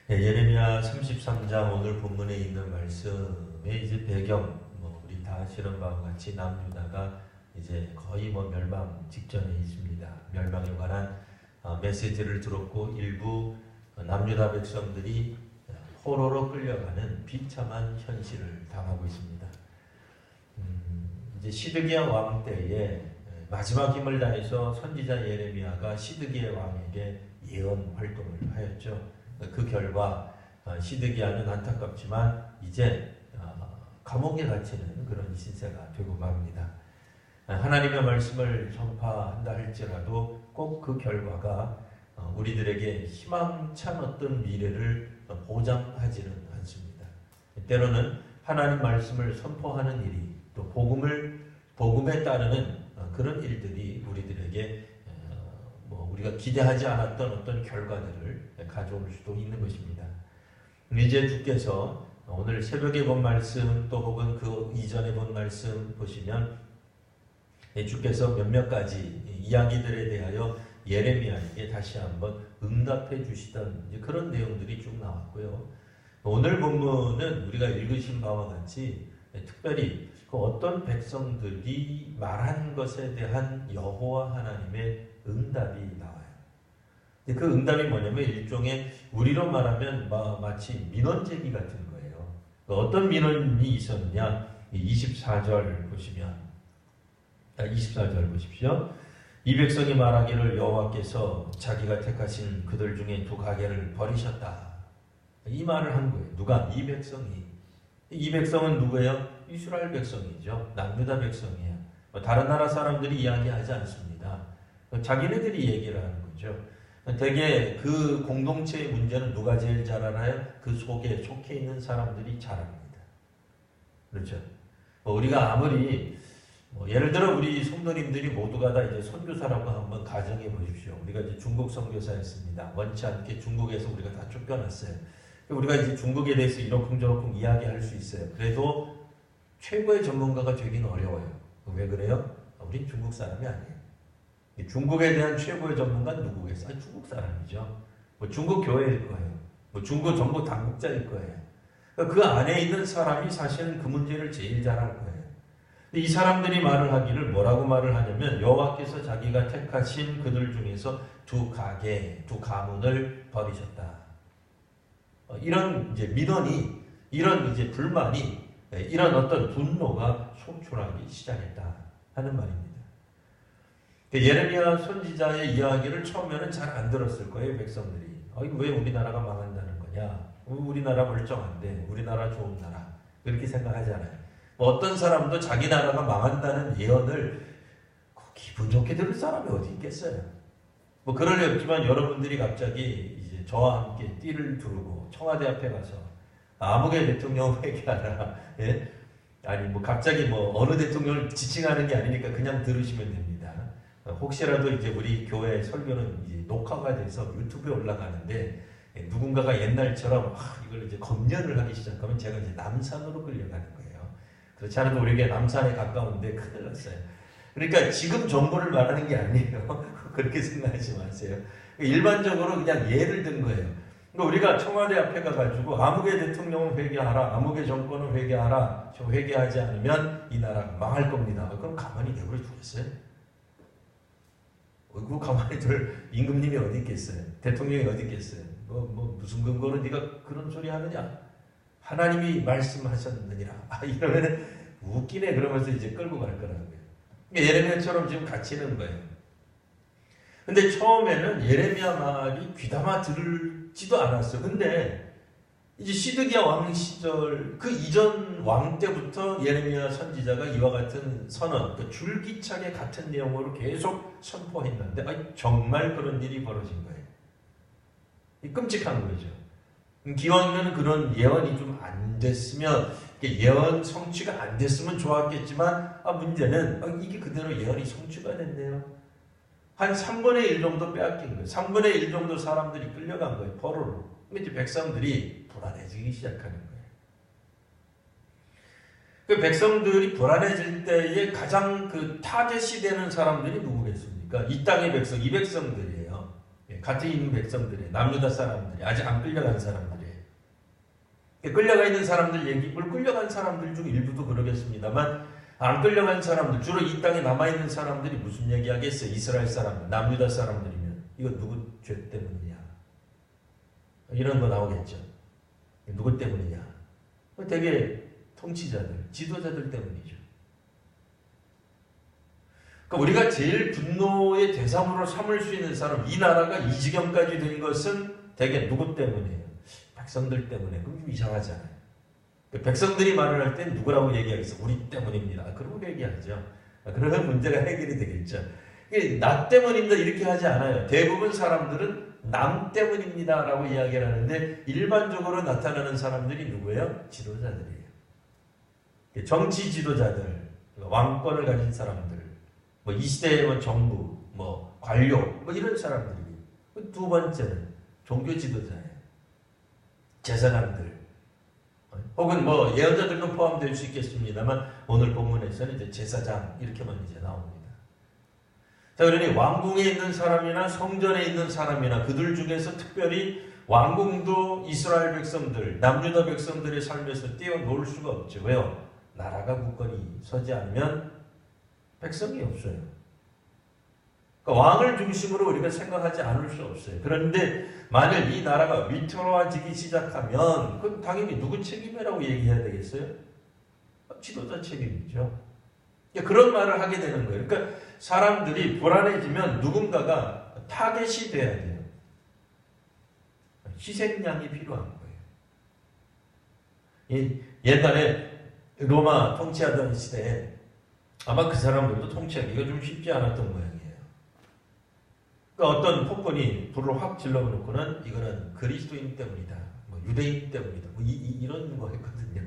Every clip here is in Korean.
네, 예레미야 33장 오늘 본문에 있는 말씀의 이제 배경, 우리 다 아시는 바와 같이 남유다가 이제 거의 멸망 직전에 있습니다. 멸망에 관한 메시지를 들었고 일부 남유다 백성들이 포로로 끌려가는 비참한 현실을 당하고 있습니다. 이제 시드기야 왕 때에 마지막 힘을 다해서 선지자 예레미야가 시드기야 왕에게 예언 활동을 하였죠. 그 결과 시드기야는 안타깝지만 이제 감옥에 갇히는 그런 신세가 되고 맙니다. 하나님의 말씀을 전파한다 할지라도 꼭 그 결과가 우리들에게 희망찬 어떤 미래를 보장하지는 않습니다. 때로는 하나님 말씀을 선포하는 일이 또 복음에 따르는 그런 일들이 우리들에게 우리가 기대하지 않았던 어떤 결과들을 가져올 수도 있는 것입니다. 이제 주께서 오늘 새벽에 본 말씀 또 혹은 그 이전에 본 말씀 보시면 주께서 몇몇 가지 이야기들에 대하여 예레미야에게 다시 한번 응답해 주시던 그런 내용들이 쭉 나왔고요. 오늘 본문은 우리가 읽으신 바와 같이 특별히 그 어떤 백성들이 말한 것에 대한 여호와 하나님의 응답이 나와요. 그 응답이 뭐냐면 일종의 우리로 말하면 마치 민원제기 같은 거예요. 어떤 민원이 있었느냐? 24절 보시면 24절 보십시오. 이 백성이 말하기를 여호와께서 자기가 택하신 그들 중에 두 가게를 버리셨다. 이 말을 한 거예요. 누가? 이 백성이. 이 백성은 누구예요? 이스라엘 백성이죠. 남유다 백성이에요. 다른 나라 사람들이 이야기하지 않습니다. 자기네들이 얘기를 하는 거죠. 대개 그 공동체의 문제는 누가 제일 잘 알아요? 그 속에 속해 있는 사람들이 잘 압니다. 그렇죠? 우리가 아무리 예를 들어 우리 성도님들이 모두가 다 이제 선교사라고 한번 가정해 보십시오. 우리가 이제 중국 선교사였습니다. 원치 않게 중국에서 우리가 다 쫓겨났어요. 우리가 이제 중국에 대해서 이러쿵저러쿵 이야기할 수 있어요. 그래도 최고의 전문가가 되긴 어려워요. 왜 그래요? 우린 중국 사람이 아니에요. 중국에 대한 최고의 전문가는 누구겠어요? 중국 사람이죠. 중국 교회일 거예요. 중국 정부 당국자일 거예요. 그 안에 있는 사람이 사실은 그 문제를 제일 잘할 거예요. 이 사람들이 말을 하기를 뭐라고 말을 하냐면 여호와께서 자기가 택하신 그들 중에서 두 가문을 버리셨다. 이런 이제 민원이, 이런 이제 불만이, 이런 어떤 분노가 속출하기 시작했다 하는 말입니다. 예레미야 선지자의 이야기를 처음에는 잘 안 들었을 거예요, 백성들이. 왜 우리나라가 망한다는 거냐? 우리나라 멀쩡한데, 우리나라 좋은 나라. 그렇게 생각하잖아요. 어떤 사람도 자기 나라가 망한다는 예언을 기분 좋게 들을 사람이 어디 있겠어요? 그럴 리 없지만 여러분들이 갑자기 이제 저와 함께 띠를 두르고 청와대 앞에 가서 아무개 대통령 회개하라. 예? 아니 갑자기 어느 대통령을 지칭하는 게 아니니까 그냥 들으시면 됩니다. 혹시라도 이제 우리 교회 설교는 이제 녹화가 돼서 유튜브에 올라가는데 누군가가 옛날처럼 이걸 이제 검열을 하기 시작하면 제가 이제 남산으로 끌려가는 거예요. 그렇지 않으면 우리에게 남산에 가까운데 큰일 났어요. 그러니까 지금 정보를 말하는 게 아니에요. 그렇게 생각하지 마세요. 일반적으로 그냥 예를 든 거예요. 그러니까 우리가 청와대 앞에 가가지고 아무개 대통령은 회개하라, 아무개 정권은 회개하라, 저 회개하지 않으면 이 나라가 망할 겁니다. 그럼 가만히 내버려 두겠어요? 그 가만히 둘 임금님이 어디 있겠어요? 대통령이 어디 있겠어요? 무슨 근거로 네가 그런 소리 하느냐? 하나님이 말씀하셨느니라. 이러면 웃기네 그러면서 이제 끌고 갈 거라고요. 예레미야처럼 지금 갇히는 거예요. 근데 처음에는 예레미야 말이 귀담아 들지도 않았어요. 근데 이제 시드기야 왕 시절 그 이전 왕 때부터 예레미야 선지자가 이와 같은 선언, 줄기차게 같은 내용으로 계속 선포했는데 정말 그런 일이 벌어진 거예요. 끔찍한 거죠. 기왕이면 그런 예언이 좀 안 됐으면, 예언 성취가 안 됐으면 좋았겠지만, 문제는 이게 그대로 예언이 성취가 됐네요. 한 3분의 1 정도 빼앗긴 거예요. 3분의 1 정도 사람들이 끌려간 거예요. 포로로. 이제 백성들이 불안해지기 시작하는 거예요. 그 백성들이 불안해질 때에 가장 타겟이 되는 사람들이 누구겠습니까? 이 땅의 백성, 이 백성들이에요. 같은 있는 백성들이에요. 남유다 사람들이, 아직 안 끌려간 사람들이에요. 끌려가 있는 사람들 얘기, 물 끌려간 사람들 중 일부도 그러겠습니다만 안 끌려간 사람들, 주로 이 땅에 남아있는 사람들이 무슨 얘기하겠어요? 이스라엘 사람, 남유다 사람들이면 이거 누구 죄 때문이냐? 이런 거 나오겠죠. 누구 때문이냐? 되게 통치자들, 지도자들 때문이죠. 그러니까 우리가 제일 분노의 대상으로 삼을 수 있는 사람, 이 나라가 이 지경까지 된 것은 대개 누구 때문이에요? 백성들 때문에. 그럼 좀 이상하잖아요. 백성들이 말을 할 땐 누구라고 얘기하겠어? 우리 때문입니다. 그러고 얘기하죠. 그러면 문제가 해결이 되겠죠. 나 때문입니다 이렇게 하지 않아요. 대부분 사람들은 남 때문입니다 라고 이야기를 하는데 일반적으로 나타나는 사람들이 누구예요? 지도자들이에요. 정치 지도자들, 왕권을 가진 사람들, 뭐 이 시대의 뭐 정부, 뭐 관료, 뭐 이런 사람들이. 두 번째는 종교 지도자예요. 제사장들, 혹은 뭐 예언자들도 포함될 수 있겠습니다만 오늘 본문에서는 이제 제사장 이렇게만 이제 나옵니다. 자, 그러니 왕궁에 있는 사람이나 성전에 있는 사람이나 그들 중에서 특별히 왕궁도 이스라엘 백성들, 남유다 백성들의 삶에서 뛰어놀 수가 없죠. 왜요? 나라가 굳건히 서지 않으면 백성이 없어요. 그러니까 왕을 중심으로 우리가 생각하지 않을 수 없어요. 그런데 만일 이 나라가 위태로워지기 시작하면 그럼 당연히 누구 책임이라고 얘기해야 되겠어요? 지도자 책임이죠. 그런 말을 하게 되는 거예요. 그러니까 사람들이 불안해지면 누군가가 타겟이 돼야 돼요. 희생양이 필요한 거예요. 옛날에 로마 통치하던 시대에 아마 그 사람들도 통치하기가 좀 쉽지 않았던 모양이에요. 그러니까 어떤 폭군이 불을 확 질러놓고는 이거는 그리스도인 때문이다, 뭐 유대인 때문이다, 뭐 이런 거 했거든요.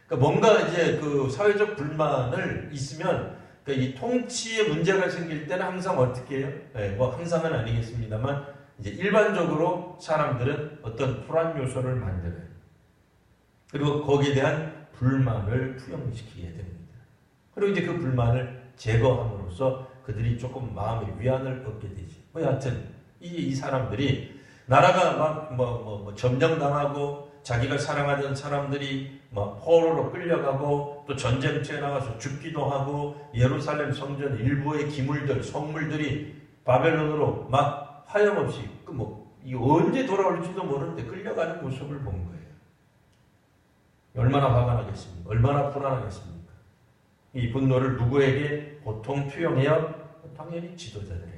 그러니까 뭔가 이제 그 사회적 불만을 있으면 그러니까 이 통치에 문제가 생길 때는 항상 어떻게 해요? 뭐 항상은 아니겠습니다만 이제 일반적으로 사람들은 어떤 불안 요소를 만들어요. 그리고 거기에 대한 불만을 투영시키게 됩니다. 그리고 이제 그 불만을 제거함으로써 그들이 조금 마음의 위안을 얻게 되지. 뭐 여하튼 이 사람들이 나라가 막 점령당하고 자기가 사랑하던 사람들이 막 포로로 끌려가고 또 전쟁터에 나가서 죽기도 하고 예루살렘 성전 일부의 기물들, 성물들이 바벨론으로 막 하염없이 이거 언제 돌아올지도 모르는데 끌려가는 모습을 본 거예요. 얼마나 화가 나겠습니까? 얼마나 불안하겠습니까? 이 분노를 누구에게 보통 투영해요? 당연히 지도자들에게.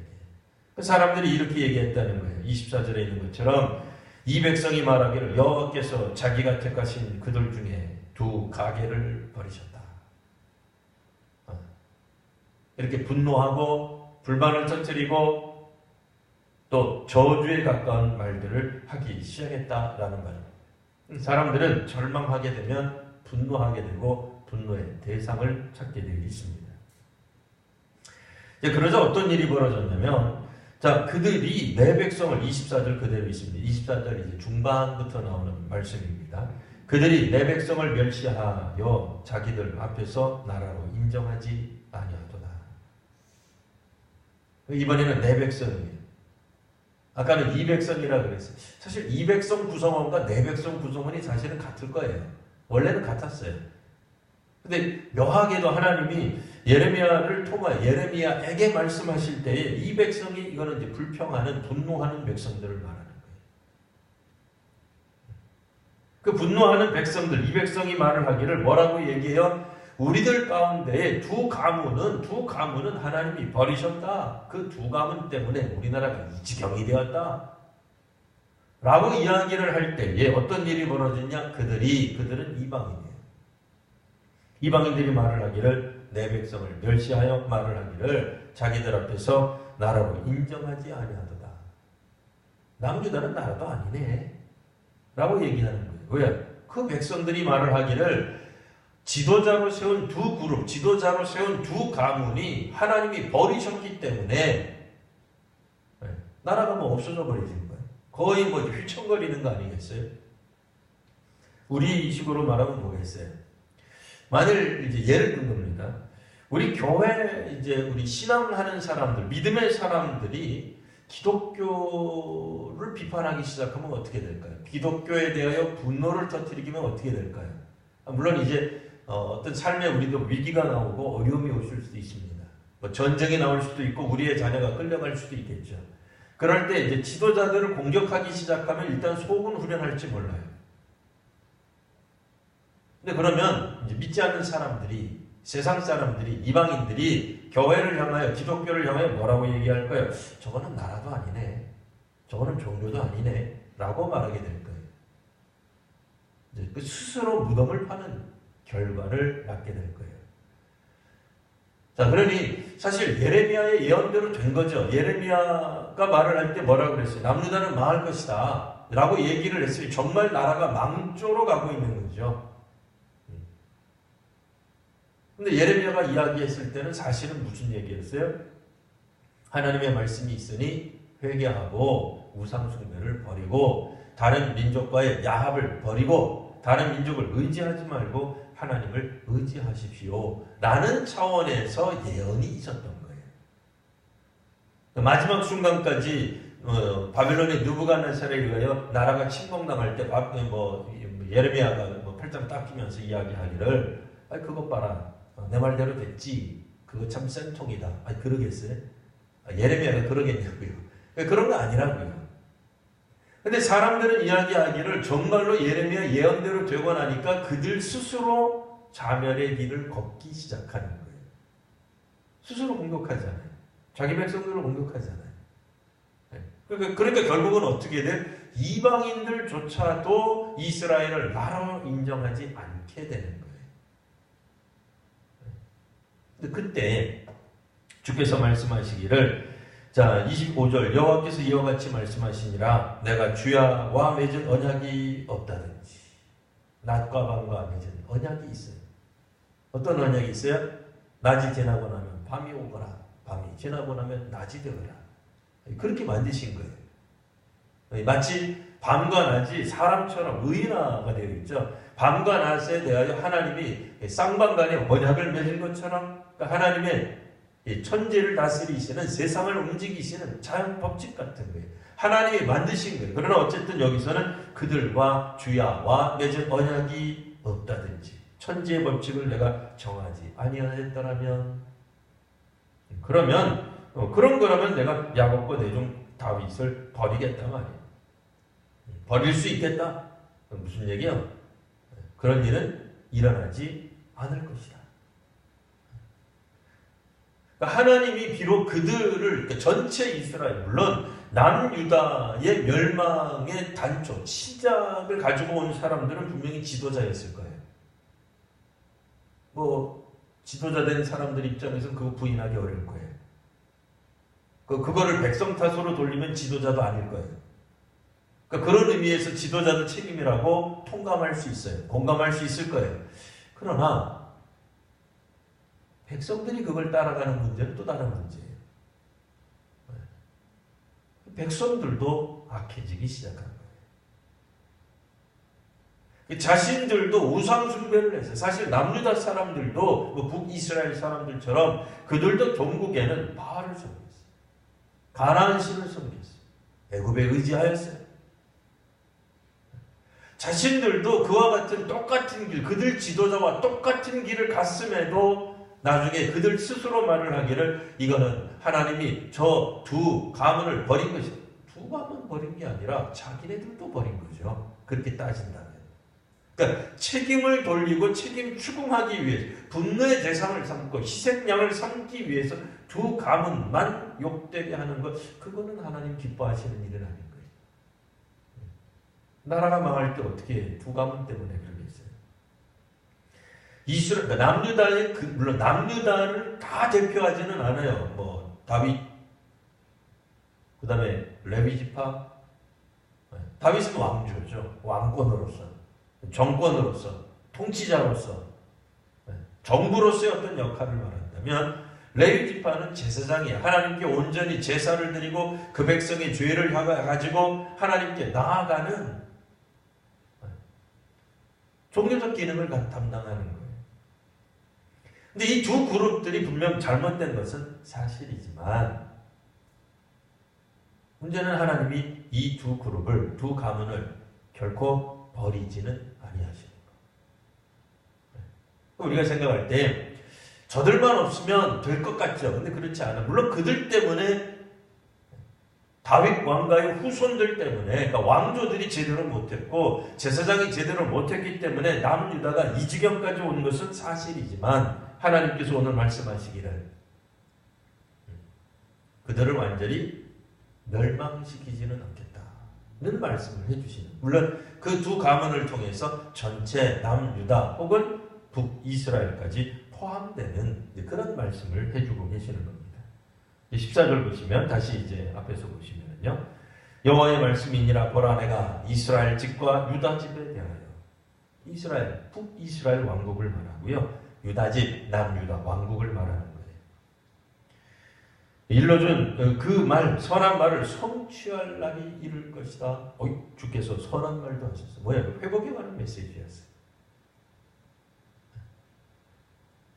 그 사람들이 이렇게 얘기했다는 거예요. 24절에 있는 것처럼 이 백성이 말하기를 여호와께서 자기가 택하신 그들 중에 두 가게를 버리셨다. 이렇게 분노하고 불만을 터뜨리고 또 저주에 가까운 말들을 하기 시작했다라는 거예요. 사람들은 절망하게 되면 분노하게 되고 분노의 대상을 찾게 되어 있습니다. 그러자 어떤 일이 벌어졌냐면 자, 그들이 내 백성을 24절 그대로 있습니다. 24절 이제 중반부터 나오는 말씀입니다. 그들이 내 백성을 멸시하여 자기들 앞에서 나라로 인정하지 아니하도다. 이번에는 내 백성이에요. 아까는 이 백성이라 그랬어요. 사실 이 백성 구성원과 내 백성 구성원이 사실은 같을 거예요. 원래는 같았어요. 근데 묘하게도 하나님이 예레미야를 통하여 예레미야에게 말씀하실 때에 이 백성이 이거는 이제 불평하는 분노하는 백성들을 말하는 거예요. 그 분노하는 백성들, 이 백성이 말을 하기를 뭐라고 얘기해요? 우리들 가운데 두 가문은 하나님이 버리셨다. 그 두 가문 때문에 우리나라가 이 지경이 되었다. 라고 이야기를 할 때에 어떤 일이 벌어지냐? 그들은 이방인이에요. 이방인들이 말을 하기를 내 백성을 멸시하여 말을 하기를 자기들 앞에서 나라로 인정하지 아니하도다. 남유다는 나라도 아니네. 라고 얘기하는 거예요. 왜? 그 백성들이 말을 하기를 지도자로 세운 두 그룹, 지도자로 세운 두 가문이 하나님이 버리셨기 때문에 나라가 없어져 버리는 거예요. 거의 휘청거리는 거 아니겠어요? 우리 식으로 말하면 뭐겠어요? 만일 이제 예를 든 겁니다. 우리 교회 우리 신앙하는 사람들, 믿음의 사람들이 기독교를 비판하기 시작하면 어떻게 될까요? 기독교에 대하여 분노를 터뜨리면 어떻게 될까요? 물론 이제 어떤 삶에 우리도 위기가 나오고 어려움이 오실 수도 있습니다. 뭐 전쟁이 나올 수도 있고 우리의 자녀가 끌려갈 수도 있겠죠. 그럴 때 이제 지도자들을 공격하기 시작하면 일단 속은 후련할지 몰라요. 근데 그러면 이제 믿지 않는 사람들이, 세상 사람들이, 이방인들이 교회를 향하여, 기독교를 향하여 뭐라고 얘기할 거예요? 저거는 나라도 아니네, 저거는 종교도 아니네 라고 말하게 될 거예요. 이제 그 스스로 무덤을 파는 결과를 낳게 될 거예요. 자, 그러니 사실 예레미야의 예언대로 된 거죠. 예레미야가 말을 할 때 뭐라고 그랬어요? 남유다는 망할 것이다 라고 얘기를 했으니 정말 나라가 망조로 가고 있는 거죠. 근데 예레미야가 이야기했을 때는 사실은 무슨 얘기였어요? 하나님의 말씀이 있으니 회개하고 우상 숭배를 버리고 다른 민족과의 야합을 버리고 다른 민족을 의지하지 말고 하나님을 의지하십시오 라는 차원에서 예언이 있었던 거예요. 마지막 순간까지 바벨론의 느부갓네살에 의하여 나라가 침공당할 때 예레미야가 8장 딱 끼면서 이야기하기를 그것 봐라, 내 말대로 됐지, 그거 참 센통이다. 그러겠어요? 예레미야가 그러겠냐고요. 그런 거 아니라고요. 근데 사람들은 이야기하기를 정말로 예레미야 예언대로 되고 나니까 그들 스스로 자멸의 길을 걷기 시작하는 거예요. 스스로 공격하잖아요. 자기 백성들을 공격하잖아요. 그러니까 결국은 어떻게 돼? 이방인들조차도 이스라엘을 나라로 인정하지 않게 되는 거예요. 근데 그때 주께서 말씀하시기를, 자 25절, 여호와께서 이와 같이 말씀하시니라, 내가 주야와 맺은 언약이 없다든지. 낮과 밤과 맺은 언약이 있어요. 어떤 언약이 있어요? 낮이 지나고 나면 밤이 오거라, 밤이 지나고 나면 낮이 되거라. 그렇게 만드신 거예요. 마치 밤과 낮이 사람처럼 의인화가 되어 있죠. 밤과 낮에 대하여 하나님이 쌍방간에 언약을 맺은 것처럼 하나님의 천지를 다스리시는, 세상을 움직이시는 자연 법칙 같은 거예요. 하나님이 만드신 거예요. 그러나 어쨌든 여기서는 그들과 주야와 맺은 언약이 없다든지, 천지의 법칙을 내가 정하지 아니하였더라면, 그러면 그런 거라면 내가 야곱과 내 종 다윗을 버리겠다 말이에요. 버릴 수 있겠다? 무슨 얘기요? 그런 일은 일어나지 않을 것이다. 하나님이 비록 그들을, 전체 이스라엘, 물론 남유다의 멸망의 단초, 시작을 가지고 온 사람들은 분명히 지도자였을 거예요. 지도자 된 사람들 입장에서는 그거 부인하기 어려울 거예요. 그거를 백성 탓으로 돌리면 지도자도 아닐 거예요. 그런 의미에서 지도자들 책임이라고 통감할 수 있어요. 공감할 수 있을 거예요. 그러나 백성들이 그걸 따라가는 문제는 또 다른 문제예요. 백성들도 악해지기 시작한 거예요. 자신들도 우상 숭배를 해서, 사실 남유다 사람들도 북이스라엘 사람들처럼 그들도 종국에는 바알을 섬겼어요. 가나안 신을 섬겼어요. 애굽에 의지하였어요. 자신들도 그와 같은 똑같은 길, 그들 지도자와 똑같은 길을 갔음에도 나중에 그들 스스로 말을 하기를, 이거는 하나님이 저 두 가문을 버린 것이다. 두 가문 버린 게 아니라 자기네들도 버린 거죠. 그렇게 따진다면. 그러니까 책임을 돌리고 책임 추궁하기 위해 분노의 대상을 삼고 희생양을 삼기 위해서 두 가문만 욕되게 하는 것, 그거는 하나님 기뻐하시는 일은 아닌 거예요. 나라가 망할 때 어떻게 두 가문 때문에 그러겠어요? 그러니까 남유다의 물론 남유다를 다 대표하지는 않아요. 다윗, 그 다음에 레위 지파. 다윗은 왕조죠. 왕권으로서, 정권으로서, 통치자로서, 정부로서의 어떤 역할을 말한다면, 레위 지파는 제사장이에요. 하나님께 온전히 제사를 드리고 그 백성의 죄를 가지고 하나님께 나아가는 종교적 기능을 담당하는 거예요. 근데 이 두 그룹들이 분명 잘못된 것은 사실이지만, 문제는 하나님이 이 두 그룹을, 두 가문을 결코 버리지는 아니하시는 거. 우리가 생각할 때 저들만 없으면 될 것 같죠. 근데 그렇지 않아. 물론 그들 때문에, 다윗 왕가의 후손들 때문에, 그러니까 왕조들이 제대로 못했고 제사장이 제대로 못했기 때문에 남유다가 이 지경까지 온 것은 사실이지만, 하나님께서 오늘 말씀하시기를 그들을 완전히 멸망시키지는 않겠다는 말씀을 해주시는, 물론 그 두 가문을 통해서 전체 남유다 혹은 북이스라엘까지 포함되는 그런 말씀을 해주고 계시는 겁니다. 14절 보시면, 다시 이제 앞에서 보시면요, 여호와의 말씀이니라. 보라, 내가 이스라엘 집과 유다 집에 대하여, 이스라엘, 북이스라엘 왕국을 말하고요, 유다 집, 남유다 왕국을 말하는 거예요. 일러준 그 말, 선한 말을 성취할 날이 이를 것이다. 주께서 선한 말도 하셨어요. 뭐예요? 회복에 관한 메시지였어요.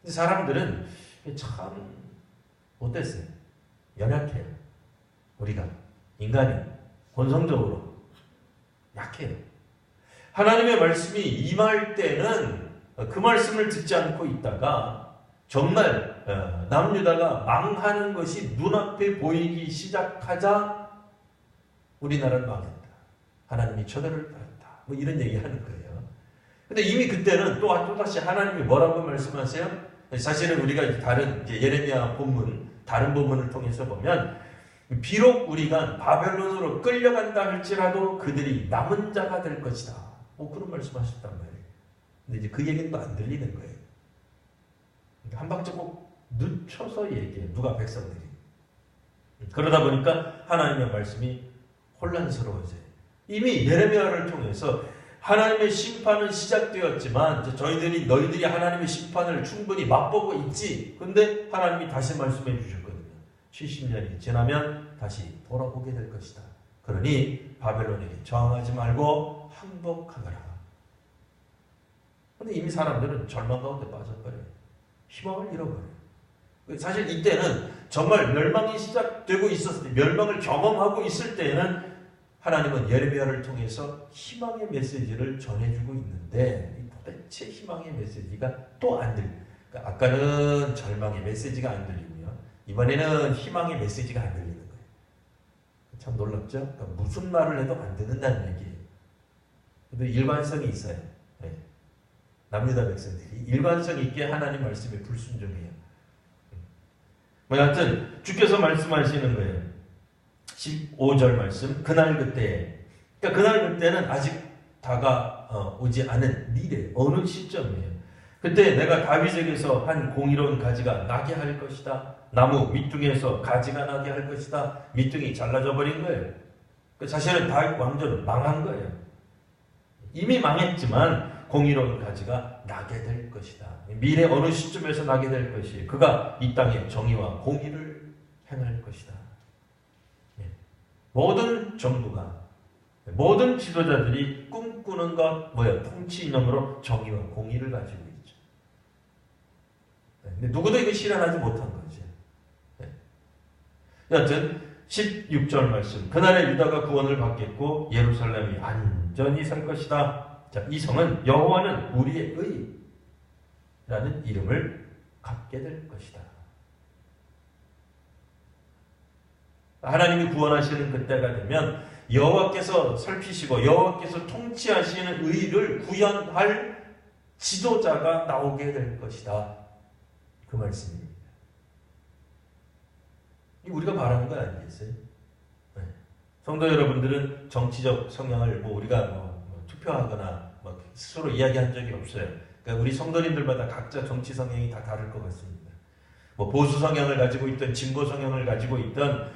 사람들은 참 못됐어요. 연약해요. 우리가 인간이 본성적으로 약해요. 하나님의 말씀이 임할 때는 그 말씀을 듣지 않고 있다가 정말 남유다가 망하는 것이 눈앞에 보이기 시작하자 우리나라는 망했다. 하나님이 저들을 버렸다. 뭐 이런 얘기 하는 거예요. 근데 이미 그때는 또다시 하나님이 뭐라고 말씀하세요? 사실은 우리가 다른 예레미야 본문, 다른 본문을 통해서 보면, 비록 우리가 바벨론으로 끌려간다 할지라도 그들이 남은 자가 될 것이다. 그런 말씀하셨단 말이에요. 근데 이제 그 얘기는 또 안 들리는 거예요. 한 박자 꼭 늦춰서 얘기해요. 누가? 백성들이. 그러다 보니까 하나님의 말씀이 혼란스러워져요. 이미 예레미야를 통해서 하나님의 심판은 시작되었지만 너희들이 하나님의 심판을 충분히 맛보고 있지. 근데 하나님이 다시 말씀해 주셨거든요. 70년이 지나면 다시 돌아오게 될 것이다. 그러니 바벨론에게 저항하지 말고 항복하거라. 근데 이미 사람들은 절망 가운데 빠져버려요. 희망을 잃어버려요. 사실 이때는 정말 멸망이 시작되고 있었을 때, 멸망을 경험하고 있을 때에는 하나님은 예레미야를 통해서 희망의 메시지를 전해주고 있는데, 도대체 희망의 메시지가 또 안 들려요. 그러니까 아까는 절망의 메시지가 안 들리고요, 이번에는 희망의 메시지가 안 들리는 거예요. 참 놀랍죠? 그러니까 무슨 말을 해도 안 듣는다는 얘기예요. 근데 일관성이 있어요. 네. 남유다 백성들이 일관성 있게 하나님 말씀에 불순종해요. 하여튼 주께서 말씀하시는 거예요. 15절 말씀, 그날 그때, 그러니까 그날 그때는 아직 다가오지 않은 미래, 어느 시점이에요. 그때 내가 다윗에게서 한 공의로운 가지가 나게 할 것이다. 나무 밑둥에서 가지가 나게 할 것이다. 밑둥이 잘라져 버린 거예요. 사실은 다윗 왕조는 망한 거예요. 이미 망했지만 공의로운 가지가 나게 될 것이다. 미래 어느 시점에서 나게 될 것이, 그가 이 땅에 정의와 공의를 행할 것이다. 모든 정부가, 모든 지도자들이 꿈꾸는 것 통치 이념으로 정의와 공의를 가지고 있죠. 근데 누구도 이거 실현하지 못한 거죠. 여하튼 16절 말씀, 그날에 유다가 구원을 받겠고 예루살렘이 안전히 살 것이다. 자, 이 성은 여호와는 우리의 의라는 이름을 갖게 될 것이다. 하나님이 구원하시는 그때가 되면 여호와께서 살피시고 여호와께서 통치하시는 의를 구현할 지도자가 나오게 될 것이다. 그 말씀입니다. 우리가 바라는 거 아니겠어요? 네. 성도 여러분들은 정치적 성향을 우리가 투표하거나 스스로 이야기한 적이 없어요. 그러니까 우리 성도님들마다 각자 정치 성향이 다 다를 것 같습니다. 보수 성향을 가지고 있던, 진보 성향을 가지고 있던,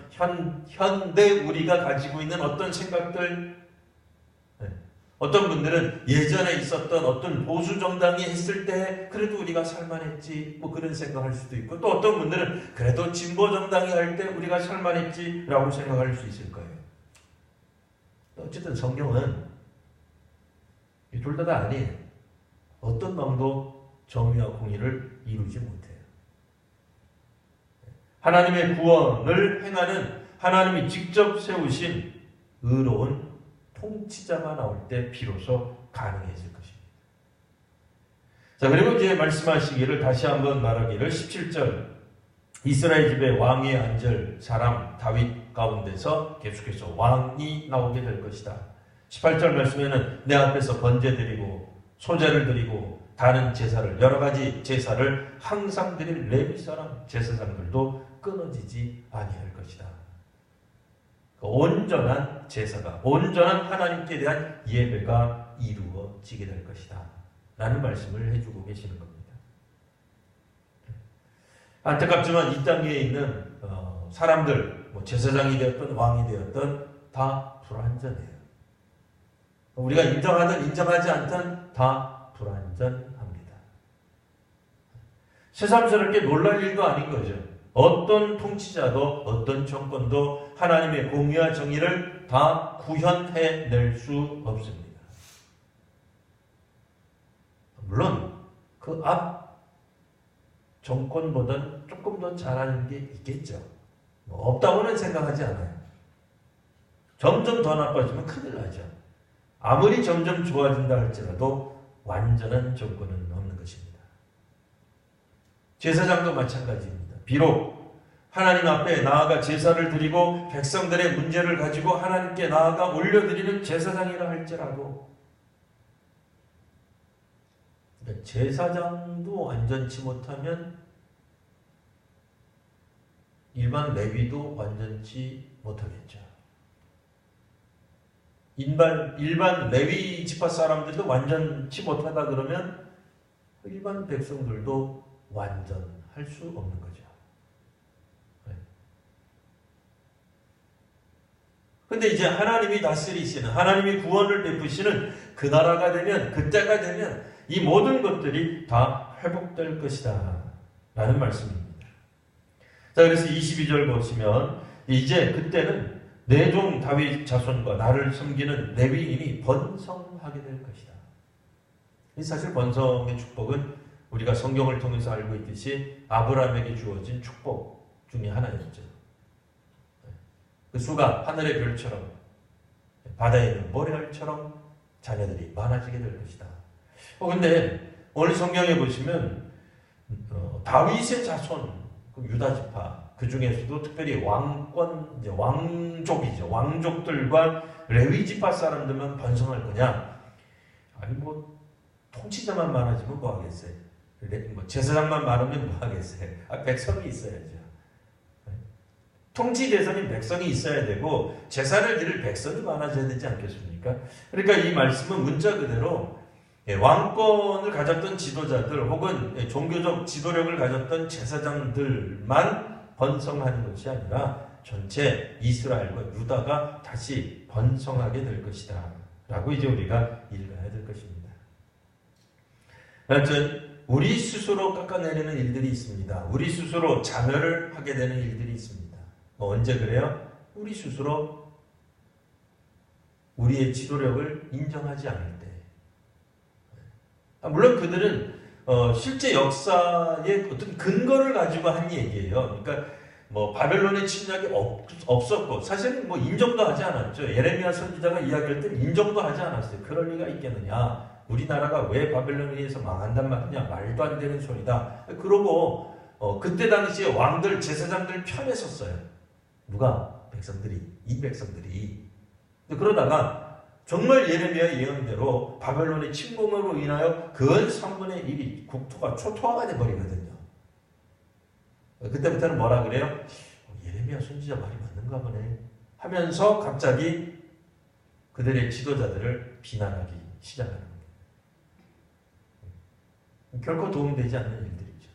현대 우리가 가지고 있는 어떤 생각들, 어떤 분들은 예전에 있었던 어떤 보수 정당이 했을 때 그래도 우리가 살만했지, 그런 생각할 수도 있고, 또 어떤 분들은 그래도 진보 정당이 할 때 우리가 살만했지라고 생각할 수 있을 거예요. 어쨌든 성경은 둘 다 아니에요. 어떤 마음도 정의와 공의를 이루지 못해요. 하나님의 구원을 행하는 하나님이 직접 세우신 의로운 통치자가 나올 때 비로소 가능해질 것입니다. 자, 그리고 이제 말씀하시기를 다시 한번 말하기를 17절 이스라엘 집에 왕위에 앉을 사람 다윗 가운데서 계속해서 왕이 나오게 될 것이다. 18절 말씀에는 내 앞에서 번제 드리고 소제를 드리고 다른 제사를 여러 가지 제사를 항상 드릴 레위 사람 제사장들도 끊어지지 아니할 것이다. 온전한 제사가 온전한 하나님께 대한 예배가 이루어지게 될 것이다 라는 말씀을 해주고 계시는 겁니다. 안타깝지만 이 땅에 있는 사람들 제사장이 되었던 왕이 되었던 다 불완전해요. 우리가 인정하든 인정하지 않든 다 불완전합니다. 새삼스럽게 놀랄 일도 아닌 거죠. 어떤 통치자도 어떤 정권도 하나님의 공의와 정의를 다 구현해낼 수 없습니다. 물론 그 앞 정권보다는 조금 더 잘하는 게 있겠죠. 없다고는 생각하지 않아요. 점점 더 나빠지면 큰일 나죠. 아무리 점점 좋아진다 할지라도 완전한 정권은 없는 것입니다. 제사장도 마찬가지입니다. 비록 하나님 앞에 나아가 제사를 드리고 백성들의 문제를 가지고 하나님께 나아가 올려드리는 제사장이라 할지라도 제사장도 완전치 못하면 일반 레위도 완전치 못하겠죠. 일반 레위 지파 사람들도 완전치 못하다 그러면 일반 백성들도 완전할 수 없는 거죠. 근데 이제 하나님이 다스리시는, 하나님이 구원을 베푸시는 그 나라가 되면, 그때가 되면 이 모든 것들이 다 회복될 것이다 라는 말씀입니다. 자, 그래서 22절 보시면 이제 그때는 내 종 다윗 자손과 나를 섬기는 레위인이 번성하게 될 것이다. 사실 번성의 축복은 우리가 성경을 통해서 알고 있듯이 아브라함에게 주어진 축복 중에 하나였죠. 그 수가 하늘의 별처럼 바다에 있는 모래알처럼 자녀들이 많아지게 될 것이다. 근데 오늘 성경에 보시면 다윗의 자손, 유다 지파 그 중에서도 특별히 왕권, 이제 왕족이죠. 왕족들과 레위 지파 사람들만 번성할 거냐? 아니 통치자만 많아지면 뭐 하겠어요? 제사장만 많으면 뭐 하겠어요? 백성이 있어야죠. 통치 대상인 백성이 있어야 되고 제사를 드릴 백성이 많아져야 되지 않겠습니까? 그러니까 이 말씀은 문자 그대로 왕권을 가졌던 지도자들 혹은 종교적 지도력을 가졌던 제사장들만 번성하는 것이 아니라 전체 이스라엘과 유다가 다시 번성하게 될 것이다 라고 이제 우리가 읽어야 될 것입니다. 하여튼 우리 스스로 깎아내리는 일들이 있습니다. 우리 스스로 자멸을 하게 되는 일들이 있습니다. 언제 그래요? 우리 스스로 우리의 지도력을 인정하지 않을 때. 물론 그들은 실제 역사의 어떤 근거를 가지고 한 얘기예요. 그러니까 바벨론의 침략이 없었고 사실은 인정도 하지 않았죠. 예레미야 선지자가 이야기할 때 인정도 하지 않았어요. 그럴 리가 있겠느냐. 우리나라가 왜 바벨론에 의해서 망한단 말이냐. 말도 안 되는 소리다. 그러고 그때 당시에 왕들, 제사장들 편에 섰어요. 누가? 백성들이. 이 백성들이. 그러다가 정말 예레미야 예언대로 바벨론의 침공으로 인하여 근 3분의 1이 국토가 초토화가 돼버리거든요. 그때부터는 뭐라 그래요? 예레미야 선지자 말이 맞는가 보네 하면서 갑자기 그들의 지도자들을 비난하기 시작하는 겁니다. 결코 도움되지 않는 일들이죠.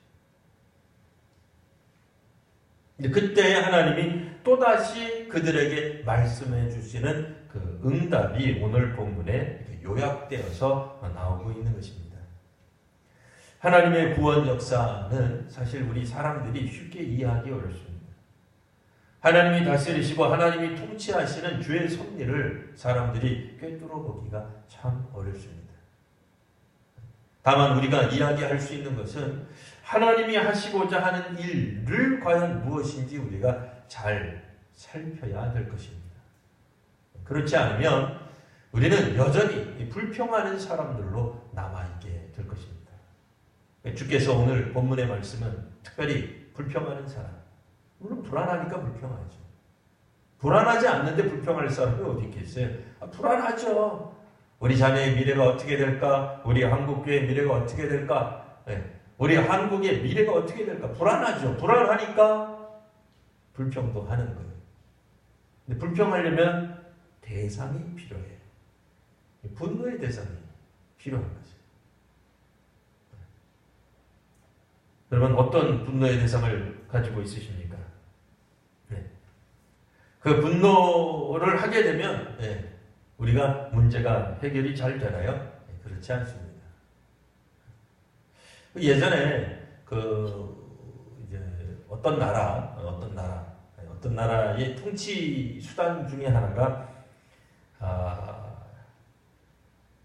근데 그때 하나님이 또다시 그들에게 말씀해 주시는 그 응답이 오늘 본문에 요약되어서 나오고 있는 것입니다. 하나님의 구원 역사는 사실 우리 사람들이 쉽게 이해하기 어렵습니다. 하나님이 다스리시고 하나님이 통치하시는 주의 섭리를 사람들이 꿰뚫어 보기가 참 어렵습니다. 다만 우리가 이야기할 수 있는 것은 하나님이 하시고자 하는 일을 과연 무엇인지 우리가 잘 살펴야 될 것입니다. 그렇지 않으면 우리는 여전히 불평하는 사람들로 남아있게 될 것입니다. 주께서 오늘 본문의 말씀은 특별히 불평하는 사람, 물론 불안하니까 불평하죠. 불안하지 않는데 불평할 사람이 어디 있겠어요? 불안하죠. 우리 자녀의 미래가 어떻게 될까? 우리 한국교회의 미래가 어떻게 될까? 우리 한국의 미래가 어떻게 될까? 불안하죠. 불안하니까 불평도 하는 거예요. 근데 불평하려면 대상이 필요해요. 분노의 대상이 필요한 거죠. 여러분, 어떤 분노의 대상을 가지고 있으십니까? 그 분노를 하게 되면 우리가 문제가 해결이 잘 되나요? 그렇지 않습니다. 예전에 이제 어떤 나라의 통치 수단 중에 하나가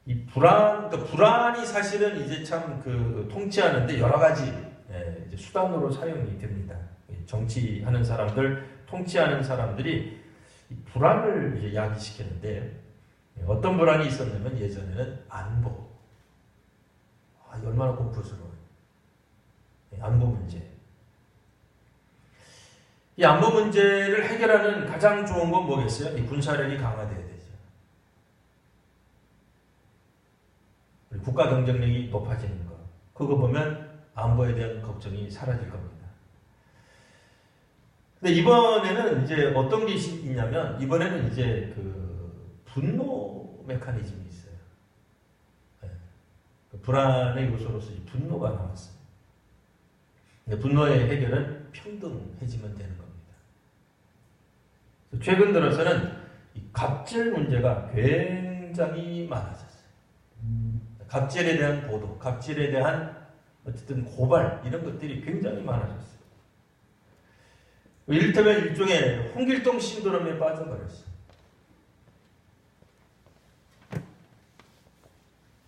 이 불안이 사실은 이제 참 통치하는데 여러 가지 이제 수단으로 사용이 됩니다. 정치하는 사람들, 통치하는 사람들이 이 불안을 이제 야기시키는데 어떤 불안이 있었냐면 예전에는 안보. 얼마나 공포스러워요. 안보 문제. 이 안보 문제를 해결하는 가장 좋은 건 뭐겠어요? 이 군사력이 강화돼야 되죠. 국가 경쟁력이 높아지는 거. 그거 보면 안보에 대한 걱정이 사라질 겁니다. 근데 이번에는 이제 어떤 게 있냐면 이번에는 이제 분노 메커니즘이 있어요. 불안의 요소로서 분노가 나왔어요. 근데 분노의 해결은 평등해지면 되는 겁니다. 최근 들어서는 이 갑질 문제가 굉장히 많아졌어요. 갑질에 대한 보도, 갑질에 대한 어쨌든 고발 이런 것들이 굉장히 많아졌어요. 이를테면 일종의 홍길동 신드롬에 빠져버렸어요.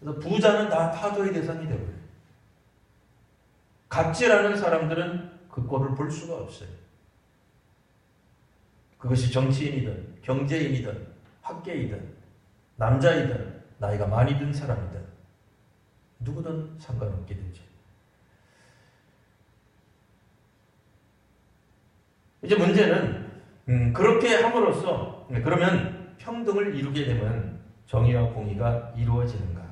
그래서 부자는 다 타도의 대상이 되어버려요. 갑질하는 사람들은 그 꼴을 볼 수가 없어요. 그것이 정치인이든 경제인이든 학계이든 남자이든 나이가 많이 든 사람이든 누구든 상관없게 되죠. 이제 문제는 그렇게 함으로써 그러면 평등을 이루게 되면 정의와 공의가 이루어지는가?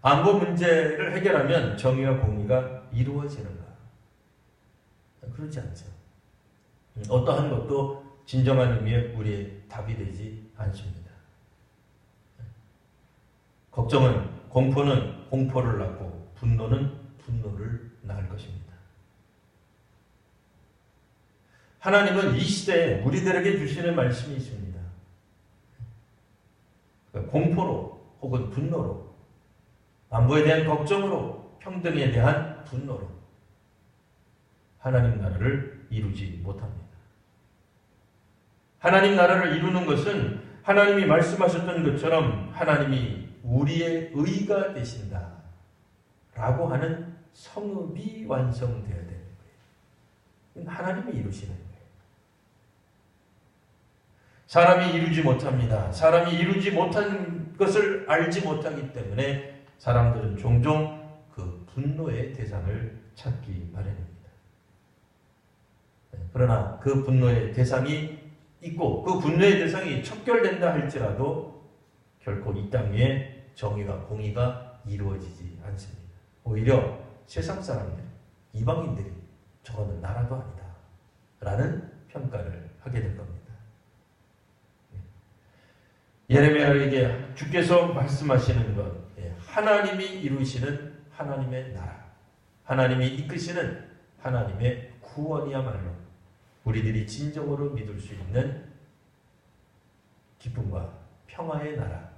안보 문제를 해결하면 정의와 공의가 이루어지는가? 그렇지 않죠. 어떠한 것도 진정한 의미의 우리의 답이 되지 않습니다. 걱정은 공포는 공포를 낳고 분노는 분노를 낳을 것입니다. 하나님은 이 시대에 우리들에게 주시는 말씀이 있습니다. 공포로 혹은 분노로, 안보에 대한 걱정으로, 평등에 대한 분노로 하나님 나라를 이루지 못합니다. 하나님 나라를 이루는 것은 하나님이 말씀하셨던 것처럼 하나님이 우리의 의가 되신다 라고 하는 성읍이 완성되어야 되는 거예요. 하나님이 이루시는 거예요. 사람이 이루지 못합니다. 사람이 이루지 못한 것을 알지 못하기 때문에 사람들은 종종 그 분노의 대상을 찾기 마련입니다. 그러나 그 분노의 대상이 있고 그 분노의 대상이 척결된다 할지라도 결코 이 땅에 정의와 공의가 이루어지지 않습니다. 오히려 세상 사람들, 이방인들이 저거는 나라도 아니다 라는 평가를 하게 될 겁니다. 예레미야에게 주께서 말씀하시는 것, 하나님이 이루시는 하나님의 나라, 하나님이 이끄시는 하나님의 구원이야말로 우리들이 진정으로 믿을 수 있는 기쁨과 평화의 나라,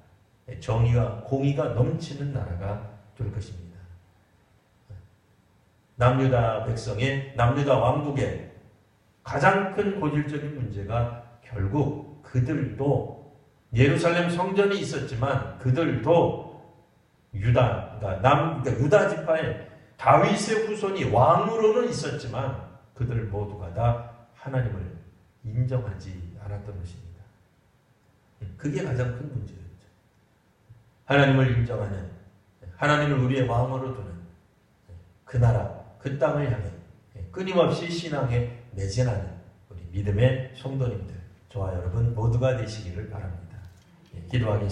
정의와 공의가 넘치는 나라가 될 것입니다. 남유다 백성의, 남유다 왕국의 가장 큰 고질적인 문제가 결국 그들도 예루살렘 성전이 있었지만 그들도 그러니까 유다 지파의 다윗의 후손이 왕으로는 있었지만 그들 모두가 다 하나님을 인정하지 않았던 것입니다. 그게 가장 큰 문제였죠. 하나님을 인정하는, 하나님을 우리의 왕으로 두는 그 나라, 그 땅을 향해 끊임없이 신앙에 매진하는 우리 믿음의 성도님들, 저와 여러분 모두가 되시기를 바랍니다. 기도하겠습니다.